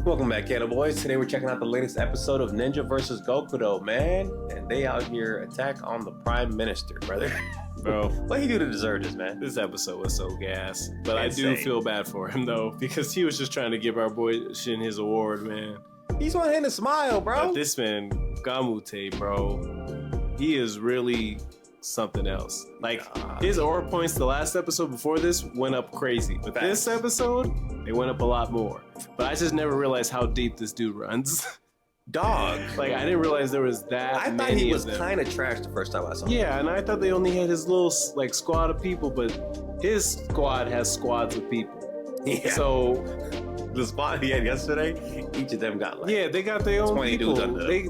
Welcome back, Kano Boys. Today we're checking out the latest episode of Ninja vs. Gokudo, man. And they out here attack on the Prime Minister, brother. Bro, what he do to deserve this, man? This episode was so gas. But Insane. I do feel bad for him, though, because he was just trying to give our boy Shin his award, man. He's want him to smile, bro. But this man, Gamute, bro, he is really something else. Like, his aura points the last episode before this went up crazy. But this episode, they went up a lot more. But I just never realized how deep this dude runs. Dog. Like, I didn't realize there was that I thought he was kind of trash the first time I saw him. Yeah, and I thought they only had his little, like, squad of people, but his squad has squads of people. Yeah. So the spot he had yesterday, each of them got like they got their own 20 people. dudes under They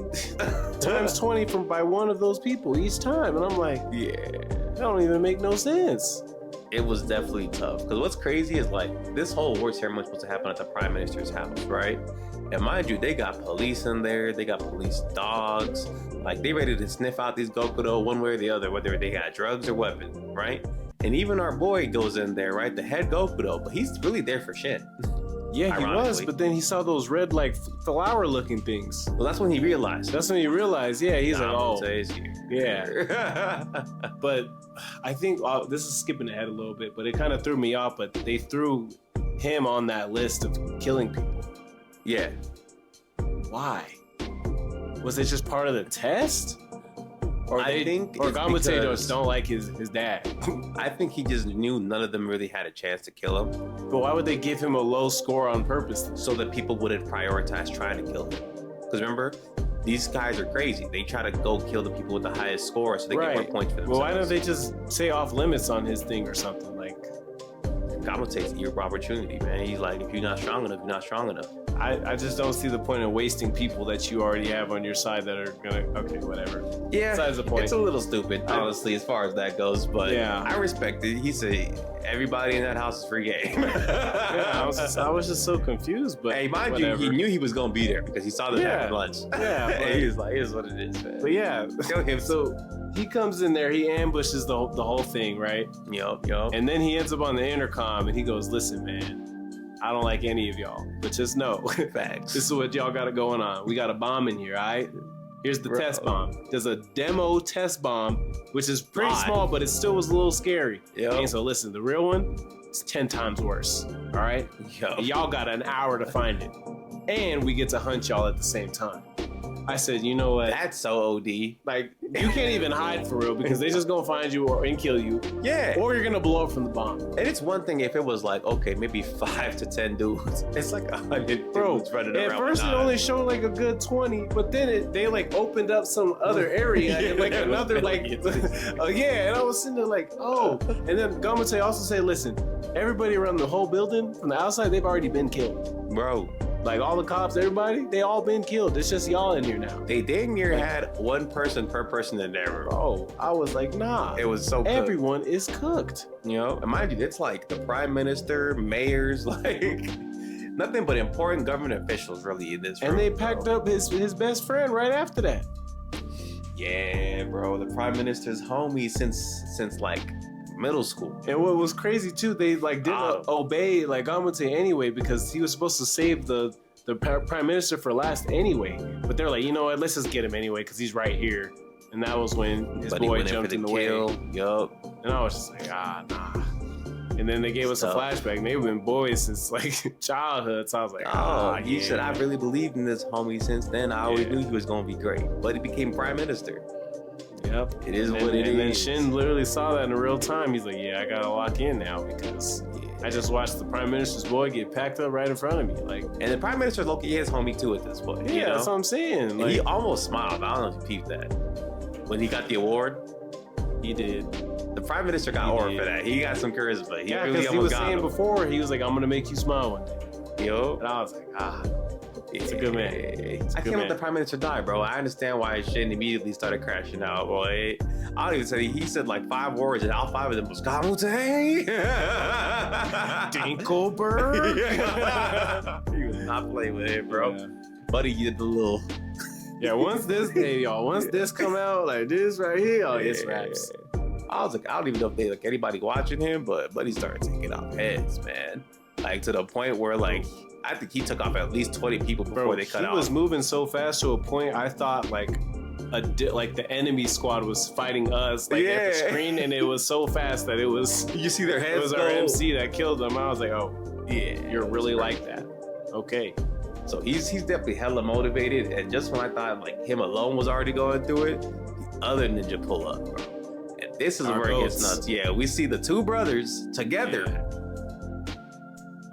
times 20 by one of those people each time, and I'm like, yeah, that don't even make no sense. It was definitely tough because what's crazy is like this whole award ceremony was supposed to happen at the Prime Minister's house, right? And mind you, they got police in there, they got police dogs, like they ready to sniff out these Gokudo one way or the other, whether they got drugs or weapons, right? And even our boy goes in there, right? The head Gokudo, but he's really there for shit. Yeah, he was, but then he saw those red, like, flower-looking things. Well, that's when he realized. That's when he realized, yeah, he's like, oh, yeah. But I think, this is skipping ahead a little bit, but it kind of threw me off, but they threw him on that list of killing people. Yeah. Why? Was it just part of the test? Or Gamute just don't like his dad. I think he just knew none of them really had a chance to kill him. But why would they give him a low score on purpose? So that people wouldn't prioritize trying to kill him. Because remember, these guys are crazy. They try to go kill the people with the highest score so they get more points for themselves. Well, why don't they just say off limits on his thing or something? Like, Gamute's your opportunity, man. He's like, if you're not strong enough, you're not strong enough. I just don't see the point of wasting people that you already have on your side that are gonna, okay, whatever. Yeah, besides the point. It's a little stupid, honestly, as far as that goes, but yeah. I respect it. He said, everybody in that house is free game. Yeah, I was just so confused, but hey, mind you, he knew he was gonna be there because he saw them having lunch. Yeah. He was like, here's what it is, man. But yeah, kill him. So he comes in there, he ambushes the whole thing, right? Yup. And then he ends up on the intercom and he goes, listen, man, I don't like any of y'all, but just know, facts. This is what y'all got going on. We got a bomb in here, all right? Here's the test bomb. There's a demo test bomb, which is pretty small, but it still was a little scary. Yep. And so listen, the real one is 10 times worse, all right? Yep. Y'all got an hour to find it. And we get to hunt y'all at the same time. I said, you know what? That's so OD. Like, you can't even hide for real because they just gonna find you and kill you. Yeah. Or you're gonna blow up from the bomb. And it's one thing if it was like, okay, maybe 5 to 10 dudes. It's like 100 dudes running around. At first it only showed like a good 20, but then they like opened up some other area and like another like, yeah. And I was sitting there like, oh. And then Gamute also said, listen, everybody around the whole building from the outside, they've already been killed. Bro. Like all the cops, everybody, they all been killed. It's just y'all in here now. They dang near had one person per person in there. Bro, I was like, nah. It was so cooked. Everyone is cooked. You know, and mind you, it's like the prime minister, mayors, like nothing but important government officials really in this room. And they packed up his best friend right after that. Yeah, bro. The prime minister's homie since like middle school. And what was crazy too, they like didn't obey like Gamute anyway because he was supposed to save the prime minister for last anyway. But they're like, you know what, let's just get him anyway because he's right here. And that was when his boy jumped in the way. Yup. And I was just like, nah. And then they gave us a flashback. They've been boys since like childhood. So I was like, he said, I really believed in this homie since then. I always knew he was gonna be great. But he became prime minister. Yep. It is what it is. And then Shin literally saw that in real time. He's like, yeah, I gotta lock in now because I just watched the prime minister's boy get packed up right in front of me. Like, and the prime minister's low-key his homie too at this point. Yeah, you know? That's what I'm saying. Like, he almost smiled. I don't know if you peeped that. When he got the award, he did. The prime minister got award for that. He got some charisma. He really he was saying before, he was like, I'm gonna make you smile one day. Yo. And I was like, He's a good man. I can't let the prime minister die, bro. I understand why Shin immediately started crashing out, boy. I don't even say he said like 5 words, and all 5 of them was Gamute. Dinkelberg. He was not playing with it, bro. Yeah. Buddy, you did the little. Yeah, once this come out like this right here, it's raps. I was like, I don't even know if they like anybody watching him, but Buddy started taking off heads, man. Like to the point where like I think he took off at least 20 people before they cut off. He was moving so fast to a point I thought like the enemy squad was fighting us like at the screen, and it was so fast that it was. You see their heads. It was our MC that killed them. I was like, oh yeah, you're really like that. Okay. So he's definitely hella motivated, and just when I thought like him alone was already going through it, the other ninja pull up, bro. And this is where it gets nuts. Yeah, we see the two brothers together. Yeah.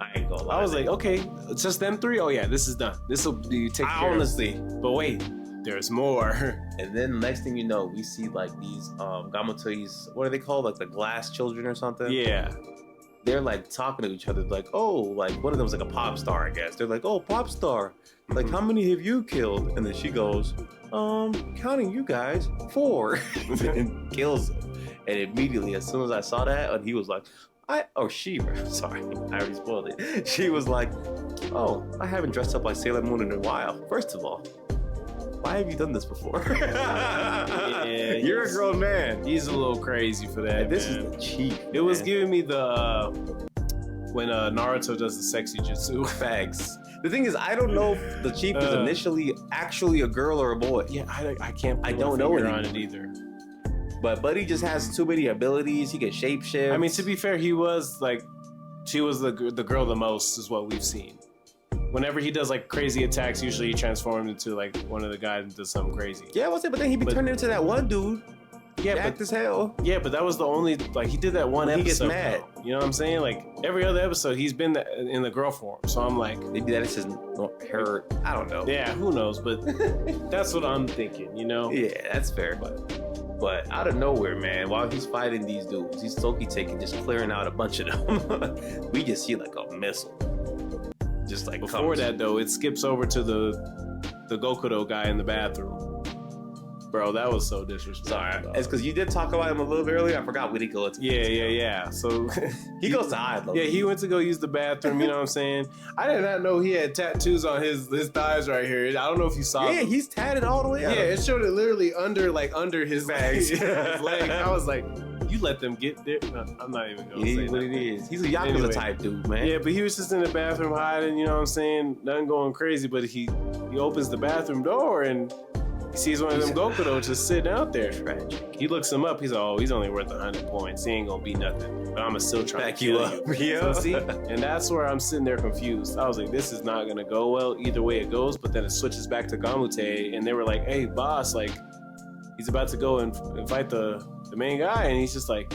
I ain't gonna lie. I was like, okay, it's just them three. Oh yeah, this is done. This will be taken care honestly. But wait, there's more. And then next thing you know, we see like these Gamutois, what are they called? Like the glass children or something? Yeah. They're like talking to each other, like, oh, like one of them's like a pop star, I guess. They're like, oh, pop star. Like, how many have you killed? And then she goes, counting you guys, 4. And kills him. And immediately, as soon as I saw that, and he was like, sorry, I already spoiled it. She was like, oh, I haven't dressed up like Sailor Moon in a while. First of all, why have you done this before? Yeah, you're a grown man. He's a little crazy for that. And this is the chief. It was giving me the when Naruto does the sexy jutsu. Facts. The thing is, I don't know if the chief is initially actually a girl or a boy. Yeah, I can't. I don't know on it either. But Buddy just has too many abilities. He can shapeshift. I mean, to be fair, she was the girl the most, is what we've seen. Whenever he does like crazy attacks, usually he transforms into like one of the guys and does something crazy. Yeah, but then he'd be turned into that one dude. Yeah, jacked as hell. Yeah, but that was the only, like, he did that one episode. He gets mad. Though. You know what I'm saying? Like, every other episode, he's been in the girl form. So I'm like, maybe that is her. I don't know. Yeah, who knows? But that's what I'm thinking, you know? Yeah, that's fair. But out of nowhere, man, while he's fighting these dudes, he's Toki taking, just clearing out a bunch of them. We just see like a missile. Just like before that though, it skips over to the Gokudo guy in the bathroom. Bro, that was so disrespectful. Sorry, it's because you did talk about him a little bit earlier. I forgot we did go into. Yeah. So he goes to hide. Yeah, he went to go use the bathroom. You know what I'm saying? I did not know he had tattoos on his thighs right here. I don't know if you saw. Yeah, he's tatted all the way up. Yeah, it showed it literally under his legs. His leg. I was like, you let them get there. No, I'm not even gonna say what it is. He's a Yakuza type dude, man. Yeah, but he was just in the bathroom hiding. You know what I'm saying? Nothing going crazy, but he opens the bathroom door and he sees one of them Gokudo just sitting out there. Tragic. He looks him up. He's like, oh, he's only worth 100 points. He ain't gonna be nothing. But I'm gonna still try to kill you. Yeah. So see, and that's where I'm sitting there confused. I was like, this is not gonna go well either way it goes. But then it switches back to Gamute, and they were like, hey, boss, like he's about to go and fight the main guy, and he's just like,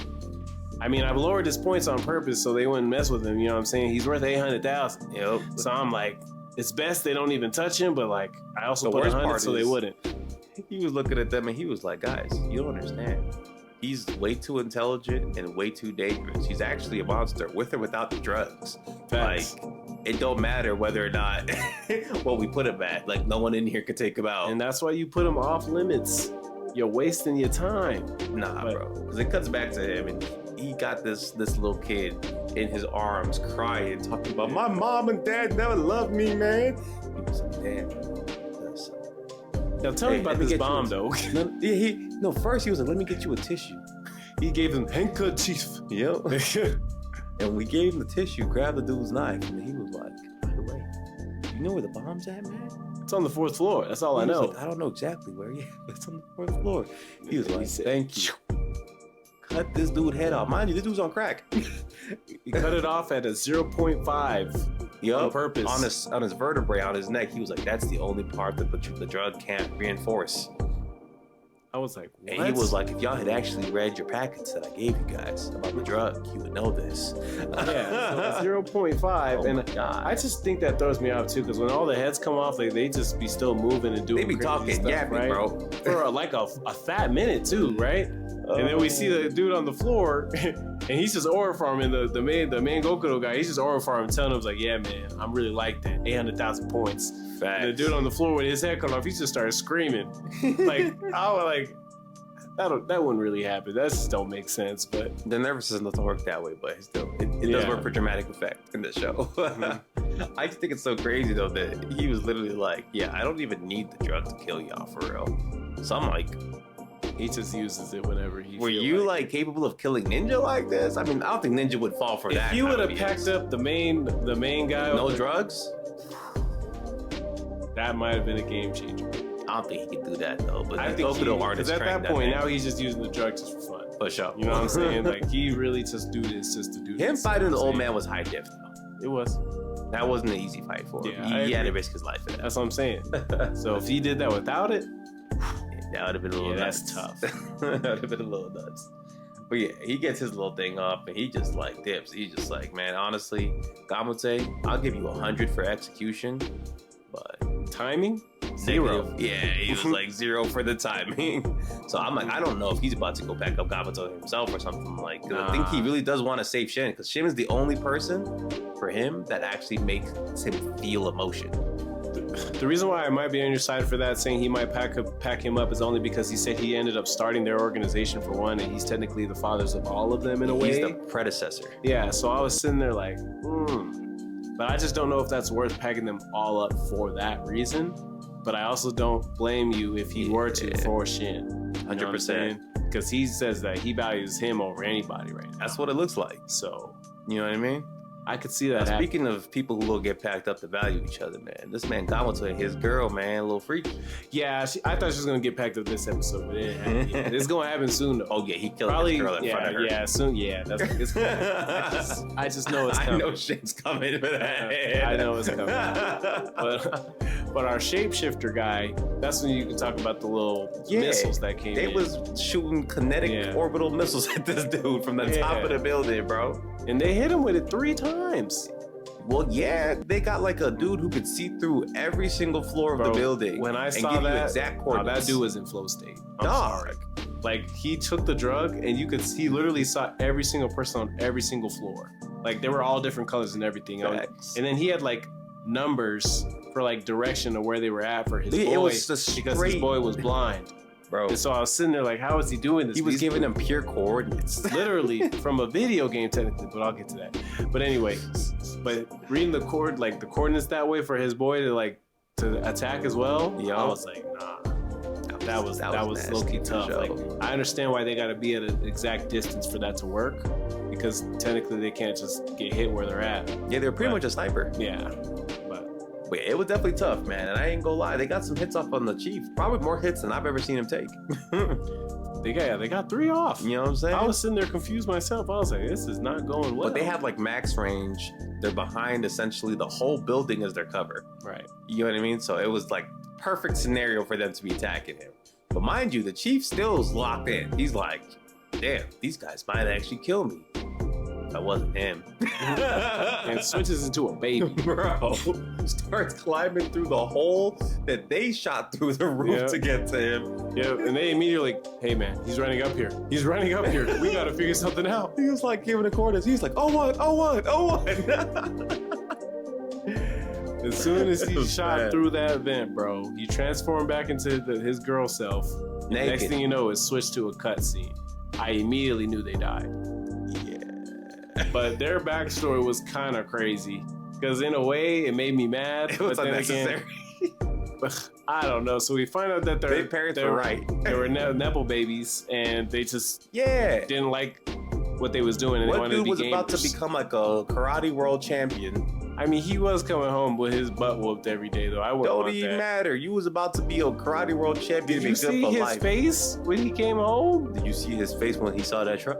I mean, I've lowered his points on purpose so they wouldn't mess with him. You know what I'm saying? He's worth 800,000. Yep. So I'm like, it's best they don't even touch him, but like I also put 100 so they wouldn't. He was looking at them and he was like, guys, you don't understand. He's way too intelligent and way too dangerous. He's actually a monster with or without the drugs. Facts. Like, it don't matter whether or not what we put him at. Like, no one in here could take him out. And that's why you put him off limits. You're wasting your time. Nah, bro. Because it cuts back to him and he got this little kid in his arms crying, talking about, my mom and dad never loved me, man. He was like, damn. Now tell me about this bomb though. First he was like, let me get you a tissue. He gave him handkerchief. Yep. And we gave him the tissue, grabbed the dude's knife, and he was like, by the way, you know where the bomb's at, man? It's on the 4th floor. That's all I know. Like, I don't know exactly where. Yeah, it's on the 4th floor. He was like, thank you. Cut this dude's head off. Mind you, this dude's on crack. He cut it off at a 0.5. On purpose. On his vertebrae, on his neck. He was like, that's the only part that the drug can't reinforce. I was like, what? And he was like, if y'all had actually read your packets that I gave you guys about the drug, you would know this. Yeah, so 0.5. Oh and God. I just think that throws me off too, because when all the heads come off, like, they just be still moving and doing They be talking stuff, yapping, right? bro. For like a fat minute too, right? And then we see the dude on the floor, and he's just aura farming the main Gokudo guy. He's just aura farming, telling him like, "Yeah, man, I'm really like that. 800,000 points." Facts. And the dude on the floor with his head cut off, he just started screaming. Like, I was like, that wouldn't really happen. That just don't make sense. But the nervousness doesn't work that way, but still, it does work for dramatic effect in this show. Mm-hmm. I just think it's so crazy though that he was literally like, "Yeah, I don't even need the drug to kill y'all for real." So I'm like. He just uses it whenever he. Were you like capable of killing Ninja like this? I mean, I don't think Ninja would fall for that. If you would have packed up the main guy, no drugs. that might have been a game changer. I don't think he can do that though. But I think Gokudo artist because at that point man. now he's just using the drug just for fun. For sure. You know what I'm saying? Like he really just do this just to do this. Him fighting the old man was high diff though. It was. That wasn't an easy fight for him. Yeah, he had to risk his life for that. That's what I'm saying. So if he did that without it, that would have been a little nuts. That's tough. That would have been a little nuts. But yeah, he gets his little thing up and he just like dips. He's just like, man, honestly, Gamute, I'll give you 100 for execution, but timing? Zero. Yeah, he was like 0 for the timing. So I'm like, I don't know if he's about to go back up Gabuto himself or something like. Cause I think he really does want to save Shin because Shin is the only person for him that actually makes him feel emotion. The reason why I might be on your side for that, saying he might pack him up, is only because he said he ended up starting their organization for one, and he's technically the fathers of all of them in a way. He's the predecessor. Yeah, so I was sitting there like, But I just don't know if that's worth packing them all up for that reason. But I also don't blame you if he were to for Shin. 100%. Because he says that he values him over anybody right now. That's what it looks like. So, you know what I mean? I could see that. Speaking of people who will get packed up to value each other, man, this man Gamoto, his girl, man, a little freaky. Yeah, I thought she was gonna get packed up this episode, but it's gonna happen soon though. Oh yeah, he killed his girl in front of her. Yeah, soon. Yeah, it's I just know it's coming. I know shit's coming for that. I know it's coming. But our shapeshifter guy, that's when you can talk about the little missiles that came in. They was shooting kinetic orbital missiles at this dude from the top of the building, bro. And they hit him with it 3 times. Well, yeah, they got like a dude who could see through every single floor of the building. When I saw that, that dude was in flow state. I'm sorry. Like he took the drug, and you could he literally saw every single person on every single floor. Like they were all different colors and everything. And then he had like numbers for like direction of where they were at for his boy. It was just because his boy was blind. Bro. And so I was sitting there like, how is he doing this? He was giving them pure coordinates. Literally from a video game technically, but I'll get to that. But anyway, reading the coordinates that way for his boy to attack as well, I was like, nah. That was low-key tough. Like I understand why they gotta be at an exact distance for that to work. Because technically they can't just get hit where they're at. Yeah, they're pretty much a sniper. Yeah. But it was definitely tough, man. And I ain't gonna lie, they got some hits off on the Chief. Probably more hits than I've ever seen him take. They got 3 off. You know what I'm saying? I was sitting there confused myself. I was like, this is not going well. But they have like max range. They're behind essentially the whole building as their cover. Right. You know what I mean? So it was like perfect scenario for them to be attacking him. But mind you, the Chief still is locked in. He's like, damn, these guys might actually kill me. That wasn't him. And switches into a baby. Bro, starts climbing through the hole that they shot through the roof to get to him. Yeah, and they immediately like, hey man, he's running up here. He's running up here. We gotta figure something out. He was like giving the coordinates. He's like, oh what. As soon as he shot through that vent, bro, he transformed back into his girl self. Naked. Next thing you know, it switched to a cutscene. I immediately knew they died. But their backstory was kind of crazy because in a way it made me mad. It was unnecessary. I don't know. So we find out that their parents were right. They were nepo babies, and they just didn't like what they was doing. And what they wanted dude to be was gamers. About to become like a karate world champion? I mean, he was coming home with his butt whooped every day, though. I wouldn't want that. Don't even matter. You was about to be a karate world champion. Did you see his face when he came home? Did you see his face when he saw that truck?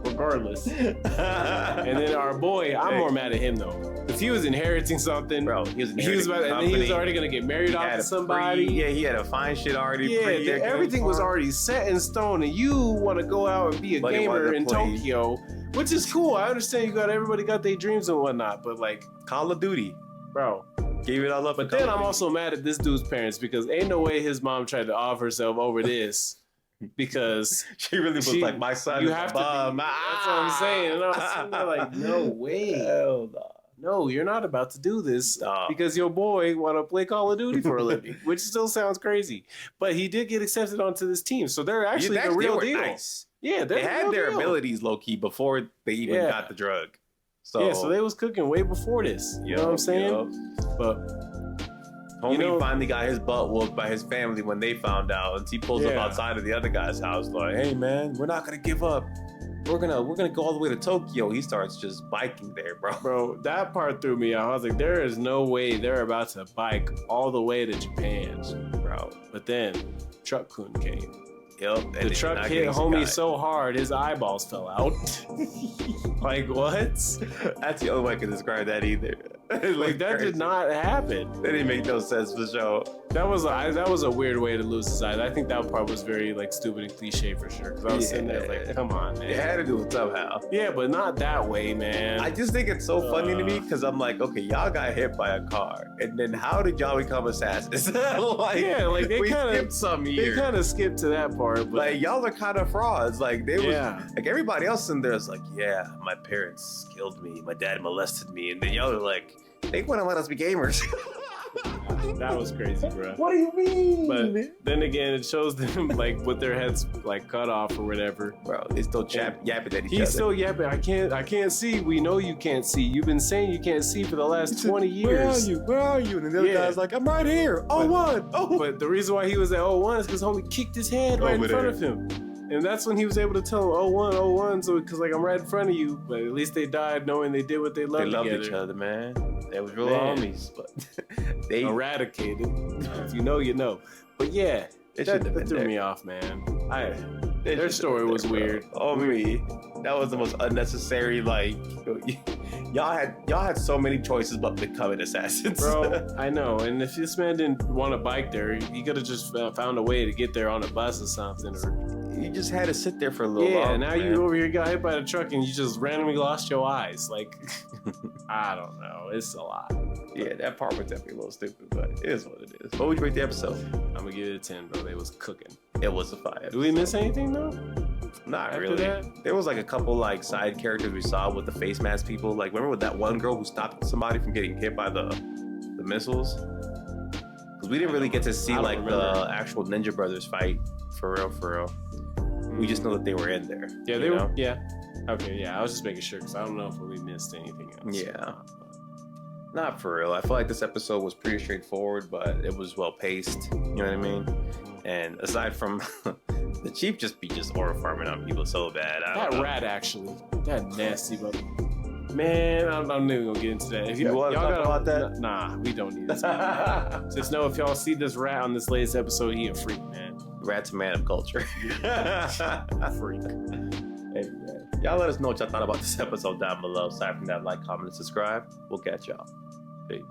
Regardless. And then our boy, I'm more mad at him though, because he was inheriting something. Bro, he was already gonna get married off to somebody. He had a fine shit already. Yeah, everything was already set in stone, and you want to go out and be a gamer in Tokyo, which is cool. I understand everybody got their dreams and whatnot, but like Call of Duty, bro. Gave it all up. But then I'm also mad at this dude's parents because ain't no way his mom tried to off herself over this. Because she really was like, my son is a bum. That's what I'm saying. And I was sitting there like, no way. Hell no. No, you're not about to do this because your boy want to play Call of Duty for a living, which still sounds crazy. But he did get accepted onto this team, so they're actually the real deal. Nice. Yeah, they had their abilities low key before they even got the drug. So so they was cooking way before this. You know what I'm saying? But. Homie finally got his butt whooped by his family when they found out, and he pulls up outside of the other guy's house like, hey man, we're not gonna give up. we're gonna go all the way to Tokyo. He starts just biking there, bro. Bro, that part threw me off. I was like, there is no way they're about to bike all the way to Japan, bro. But then Truck Kun came. Yep. The truck hit homie so hard his eyeballs fell out. Like what? That's the only way I can describe that either. Like that did not happen. That didn't make no sense for sure. That was a weird way to lose his eyes. I think that part was very like stupid and cliche for sure. Because I was sitting there like, come on, man. It had to do it somehow. Yeah, but not that way, man. I just think it's so funny to me because I'm like, okay, y'all got hit by a car, and then how did y'all become assassins? Like, yeah, like they kind of some years. They kind of skipped to that part. But like y'all are kind of frauds. Like they was like everybody else in there is like, yeah, my parents killed me, my dad molested me, and then y'all are like, they want to let us be gamers. That was crazy, bro. What do you mean? But then again, it shows them like with their heads like cut off or whatever. Bro, they still yapping at each other. He's still yapping. I can't see. We know you can't see. You've been saying you can't see for the last 20 years. Where are you? And the other guy's like, I'm right here. But the reason why he was at 01 is because homie kicked his head right in front of him. And that's when he was able to tell him 01, so because like I'm right in front of you. But at least they died knowing they did what they loved together. They loved each other, man. They was real homies, but they eradicated. If you know, you know. But yeah, that threw me off, man. Their story was weird. Oh me, that was the most unnecessary. Like y'all had so many choices but becoming assassins, bro. I know. And if this man didn't want to bike there, he could have just found a way to get there on a bus or something. Or you just had to sit there for a little. Yeah, now you over here got hit by the truck and you just randomly lost your eyes. Like, I don't know. It's a lot. Yeah, that part was definitely a little stupid, but it is what it is. What would you rate the episode? I'm gonna give it a 10, bro. They was cooking. It was a 5. Do we miss anything though? Not After really. that? There was like a couple like side characters we saw with the face mask people. Like remember with that one girl who stopped somebody from getting hit by the missiles? Because we didn't really get to see like the actual Ninja Brothers fight for real. We just know that they were in there. Yeah, they were. Yeah. Okay. Yeah, I was just making sure because I don't know if we missed anything else. Yeah. Not for real. I feel like this episode was pretty straightforward, but it was well paced. You know what I mean? And aside from the chief just aura farming on people so bad. That rat actually, that nasty brother. Man, I'm not even gonna get into that. If you want to talk about that? Nah, we don't need to. Just know if y'all see this rat on this latest episode, he a freak, man. Rat's a man of culture. Freak. Hey, man. Y'all let us know what y'all thought about this episode down below. Aside from that, like, comment, and subscribe. We'll catch y'all. Peace.